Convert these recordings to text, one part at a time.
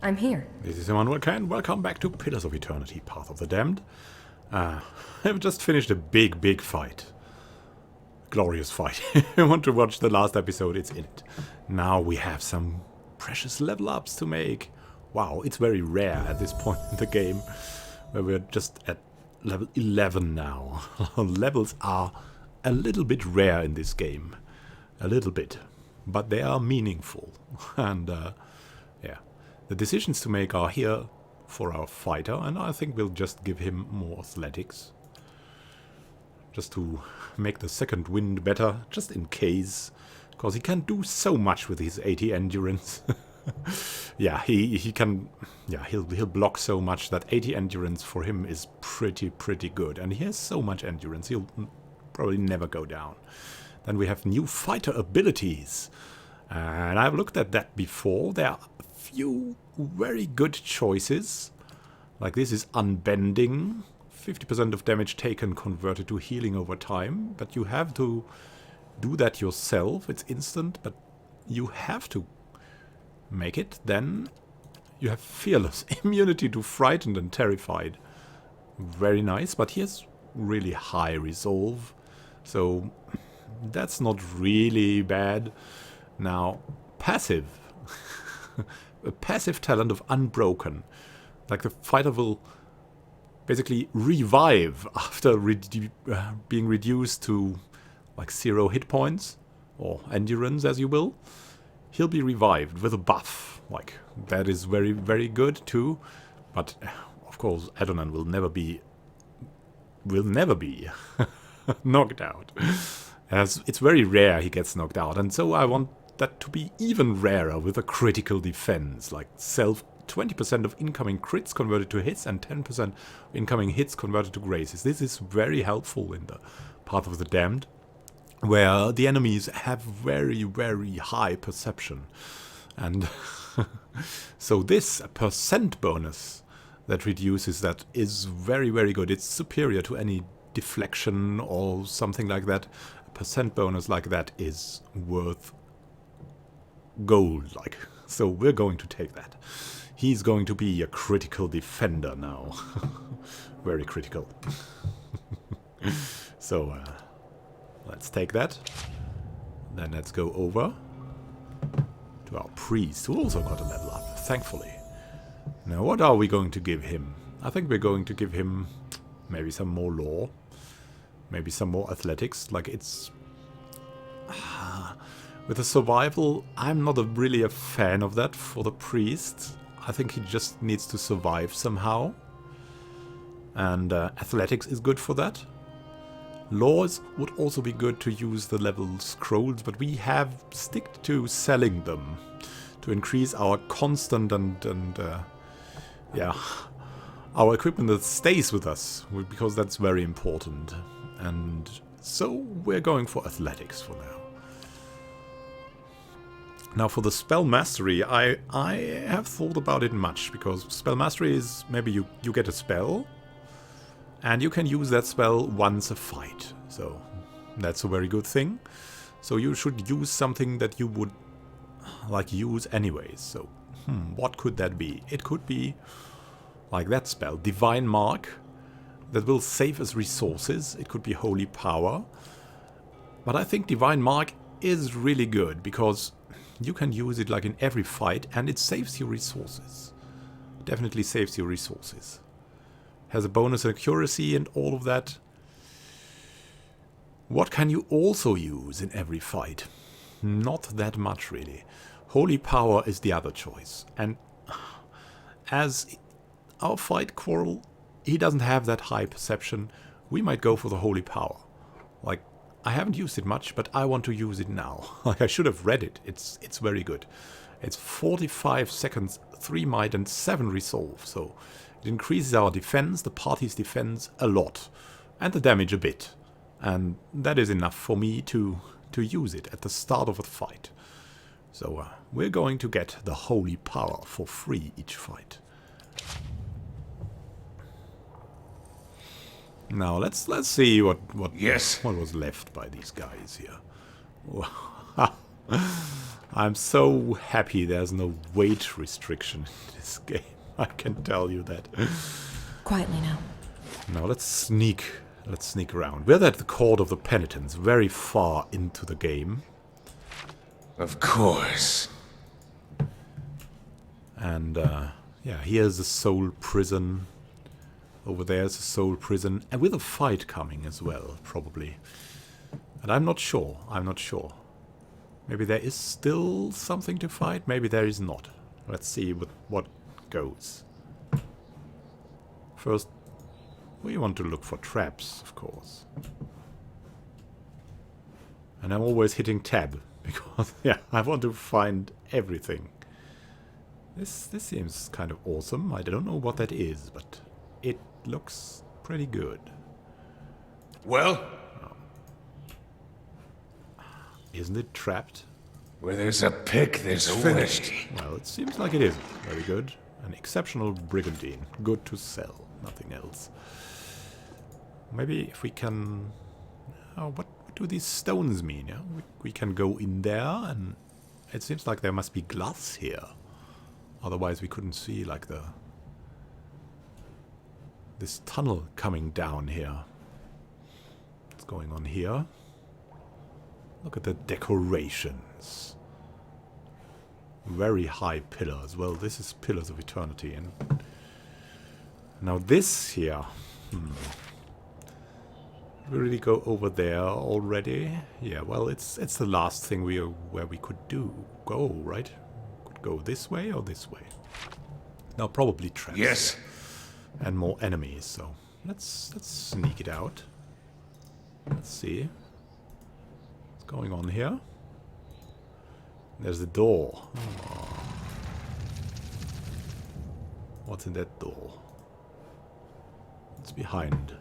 I'm here. This is Immanuel, and welcome back to Pillars of Eternity, Path of the Damned. I've just finished a big fight. Glorious fight. If you want to watch the last episode, it's in it. Now we have some precious level ups to make. Wow, it's very rare at this point in the game, where we're just at level 11 now. Levels are a little bit rare in this game. A little bit. But they are meaningful. And, yeah. The decisions to make are here for our fighter, and I think we'll just give him more athletics. Just to make the second wind better, just in case. Because he can do so much with his 80 endurance. Yeah, he can... Yeah, he'll block so much that 80 endurance for him is pretty good. And he has so much endurance, he'll probably never go down. Then we have new fighter abilities. And I've looked at that before. There are a few very good choices. Like this is unbending. 50% of damage taken converted to healing over time. But you have to do that yourself. It's instant, but you have to make it. Then you have fearless. Immunity to frightened and terrified. Very nice, but he has really high resolve. So that's not really bad. Now, passive. A passive talent of Unbroken. Like the fighter will basically revive after being reduced to like 0 hit points. Or endurance, as you will. He'll be revived with a buff. Like, that is very good too. But, of course, Adonan will never be knocked out. As it's very rare he gets knocked out, and so I want that to be even rarer with a critical defense, like 20% of incoming crits converted to hits and 10% of incoming hits converted to graces. This is very helpful in the Path of the Damned, where the enemies have very high perception. And so this percent bonus that reduces that is very good. It's superior to any deflection or something like that. A percent bonus like that is worth gold, like. So we're going to take that. He's going to be a critical defender now. Very critical. So let's take that. Then let's go over to our priest, who also got a level up, thankfully. Now what are we going to give him? I think we're going to give him maybe some more lore. Maybe some more athletics. Like it's... With the survival, I'm not really a fan of that for the priest. I think he just needs to survive somehow. And athletics is good for that. Laws would also be good to use the level scrolls, but we have stick to selling them to increase our constant and yeah, our equipment that stays with us, because that's very important. And so we're going for athletics for now. Now for the spell mastery, I have thought about it much, because spell mastery is maybe you get a spell and you can use that spell once a fight. So that's a very good thing. So you should use something that you would like use anyways. So what could that be? It could be like that spell, Divine Mark, that will save us resources. It could be Holy Power. But I think Divine Mark is really good because you can use it like in every fight and it saves you resources. Definitely saves you resources. Has a bonus accuracy and all of that. What can you also use in every fight? Not that much really. Holy Power is the other choice. And as our fight Quarrel, he doesn't have that high perception, we might go for the Holy Power. Like, I haven't used it much, but I want to use it now. Like, I should have read it. It's very good. It's 45 seconds, 3 might and 7 resolve. So it increases our defense, the party's defense, a lot. And the damage a bit. And that is enough for me to use it at the start of a fight. So we're going to get the Holy Power for free each fight. Now let's see what was left by these guys here. I'm so happy there's no weight restriction in this game. I can tell you that. Quietly now. Now let's sneak around. We're at the Court of the Penitents, very far into the game. Of course. And yeah, here's the soul prison. Over there's the soul prison, and with a fight coming as well, probably. And I'm not sure. Maybe there is still something to fight, maybe there is not. Let's see what goes. First, we want to look for traps, of course. And I'm always hitting tab, because, yeah, I want to find everything. This seems kind of awesome. I don't know what that is, but it looks pretty good. Well? Isn't it trapped? Where there's a pick, there's a way. Well, it seems like it is. Very good. An exceptional brigandine. Good to sell. Nothing else. Maybe if we can... Oh, what do these stones mean? Yeah? We can go in there, and it seems like there must be glass here. Otherwise we couldn't see, like, this tunnel coming down here. What's going on here? Look at the decorations. Very high pillars. Well, this is Pillars of Eternity. And now this here. We really go over there already? Yeah, well, it's the last thing where we could go, right? Could go this way or this way. Now probably traps. Yes. And more enemies, so let's sneak it out. Let's see. What's going on here? There's the door. Oh. What's in that door? What's behind?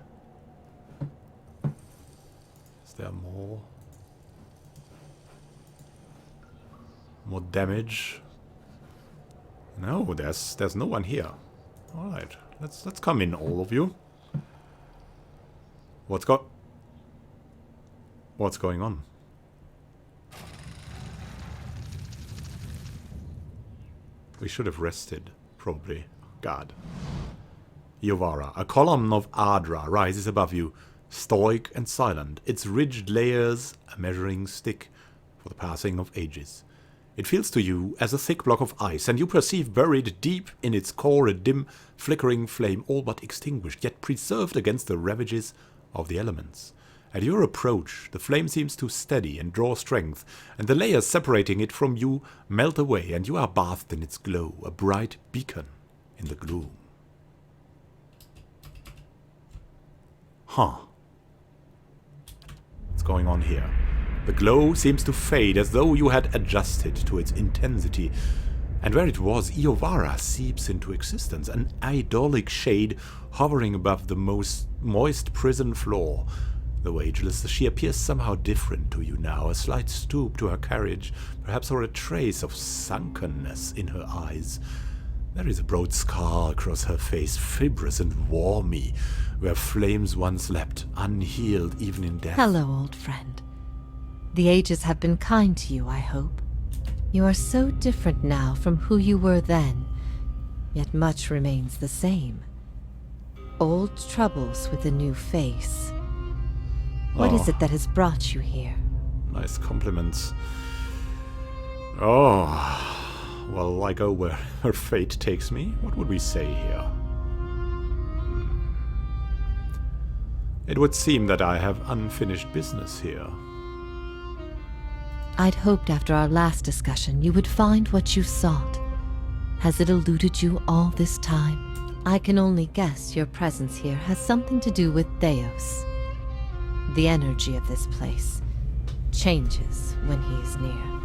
Is there more? More damage? No, there's no one here. All right, let's come in, all of you. What's going on? We should have rested, probably. God. Iovara, a column of Adra rises above you, stoic and silent, its ridged layers a measuring stick for the passing of ages. It feels to you as a thick block of ice, and you perceive buried deep in its core a dim, flickering flame, all but extinguished, yet preserved against the ravages of the elements. At your approach, the flame seems to steady and draw strength, and the layers separating it from you melt away, and you are bathed in its glow, a bright beacon in the gloom. Huh. What's going on here? The glow seems to fade as though you had adjusted to its intensity, and where it was, Iovara seeps into existence, an idyllic shade hovering above the most moist prison floor. Though ageless, she appears somehow different to you now, a slight stoop to her carriage, perhaps, or a trace of sunkenness in her eyes. There is a broad scar across her face, fibrous and warmy, where flames once leapt, unhealed even in death. Hello, old friend. The ages have been kind to you, I hope. You are so different now from who you were then, yet much remains the same. Old troubles with a new face. What is it that has brought you here? Nice compliments. Oh, well, I go where her fate takes me. What would we say here? It would seem that I have unfinished business here. I'd hoped after our last discussion you would find what you sought. Has it eluded you all this time? I can only guess your presence here has something to do with Theos. The energy of this place changes when he is near.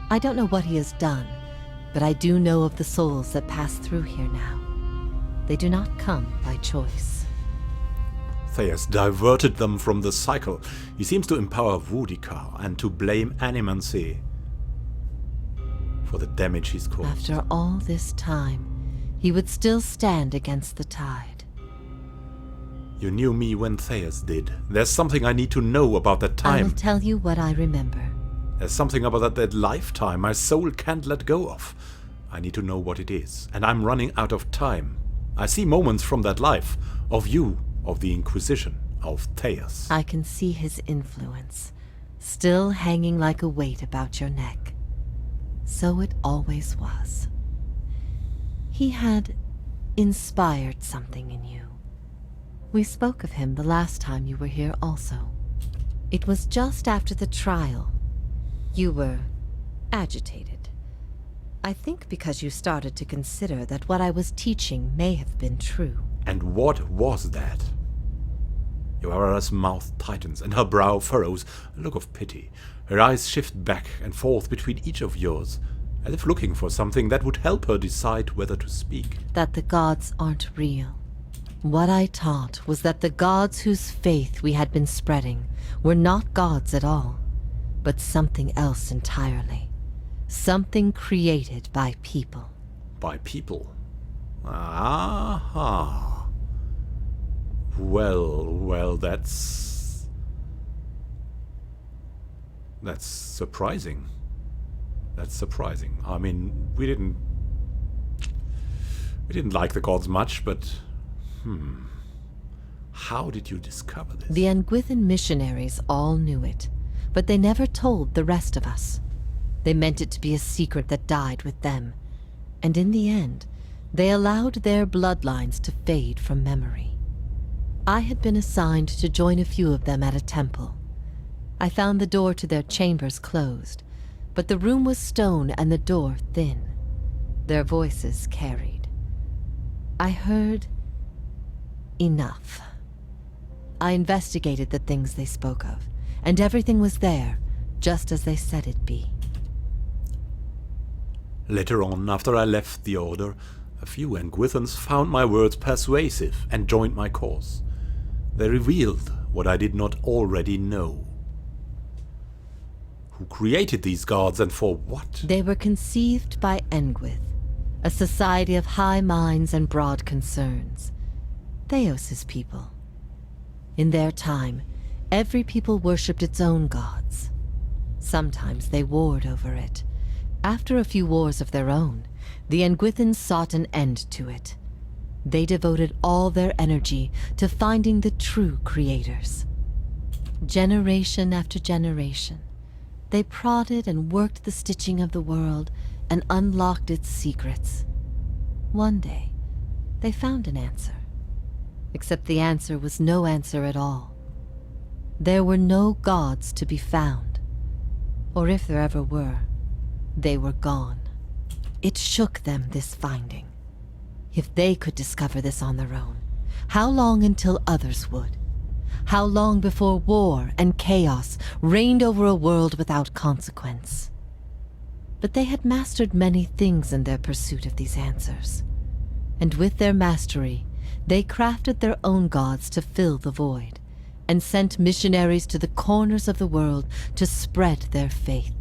I don't know what he has done, but I do know of the souls that pass through here now. They do not come by choice. Theos diverted them from the cycle. He seems to empower Vudikar and to blame Animancy for the damage he's caused. After all this time, he would still stand against the tide. You knew me when Theos did. There's something I need to know about that time. I will tell you what I remember. There's something about that lifetime my soul can't let go of. I need to know what it is, and I'm running out of time. I see moments from that life, of you, of the Inquisition, of Theos. I can see his influence, still hanging like a weight about your neck. So it always was. He had inspired something in you. We spoke of him the last time you were here also. It was just after the trial. You were agitated. I think because you started to consider that what I was teaching may have been true. And what was that? Iovara's mouth tightens and her brow furrows a look of pity. Her eyes shift back and forth between each of yours, as if looking for something that would help her decide whether to speak. That the gods aren't real. What I taught was that the gods whose faith we had been spreading were not gods at all, but something else entirely. Something created by people. By people? Aha. Well, that's surprising. That's surprising. I mean, we didn't like the gods much, but how did you discover this? The Nguithan missionaries all knew it, but they never told the rest of us. They meant it to be a secret that died with them, and in the end, they allowed their bloodlines to fade from memory. I had been assigned to join a few of them at a temple. I found the door to their chambers closed, but the room was stone and the door thin. Their voices carried. I heard enough. I investigated the things they spoke of, and everything was there, just as they said it'd be. Later on, after I left the Order, a few Nguithans found my words persuasive and joined my cause. They revealed what I did not already know. Who created these gods and for what? They were conceived by Engwith, a society of high minds and broad concerns. Theos's people. In their time, every people worshipped its own gods. Sometimes they warred over it. After a few wars of their own, the Nguithans sought an end to it. They devoted all their energy to finding the true creators. Generation after generation, they prodded and worked the stitching of the world and unlocked its secrets. One day, they found an answer. Except the answer was no answer at all. There were no gods to be found. Or if there ever were, they were gone. It shook them, this finding. If they could discover this on their own, how long until others would? How long before war and chaos reigned over a world without consequence? But they had mastered many things in their pursuit of these answers. And with their mastery, they crafted their own gods to fill the void, and sent missionaries to the corners of the world to spread their faith.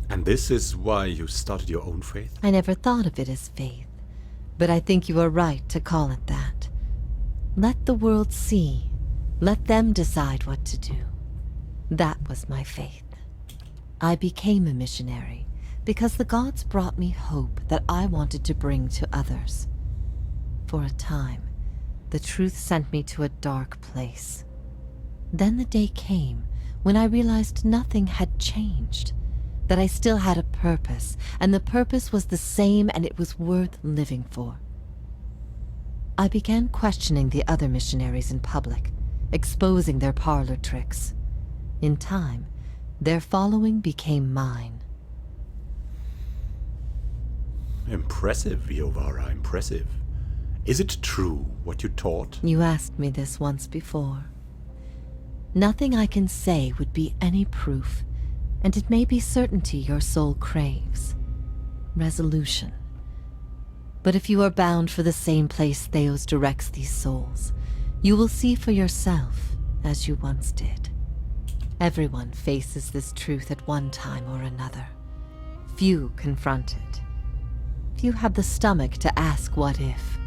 And this is why you started your own faith? I never thought of it as faith, but I think you are right to call it that. Let the world see. Let them decide what to do. That was my faith. I became a missionary because the gods brought me hope that I wanted to bring to others. For a time, the truth sent me to a dark place. Then the day came when I realized nothing had changed, that I still had a purpose, and the purpose was the same and it was worth living for. I began questioning the other missionaries in public, exposing their parlor tricks. In time, their following became mine. Impressive, Iovara, impressive. Is it true what you taught? You asked me this once before. Nothing I can say would be any proof, and it may be certainty your soul craves. Resolution. But if you are bound for the same place Theos directs these souls, you will see for yourself, as you once did. Everyone faces this truth at one time or another. Few confront it. Few have the stomach to ask what if.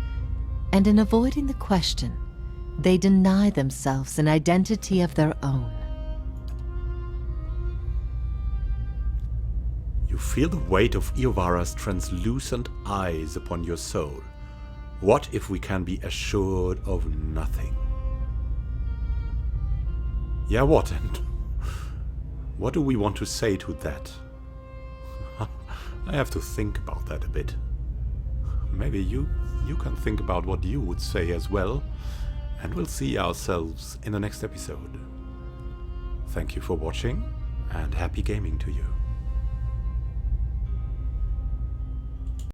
And in avoiding the question, they deny themselves an identity of their own. feel the weight of Iovara's translucent eyes upon your soul? What if we can be assured of nothing? Yeah, what? And what do we want to say to that? I have to think about that a bit. Maybe you can think about what you would say as well, and we'll see ourselves in the next episode. Thank you for watching, and happy gaming to you.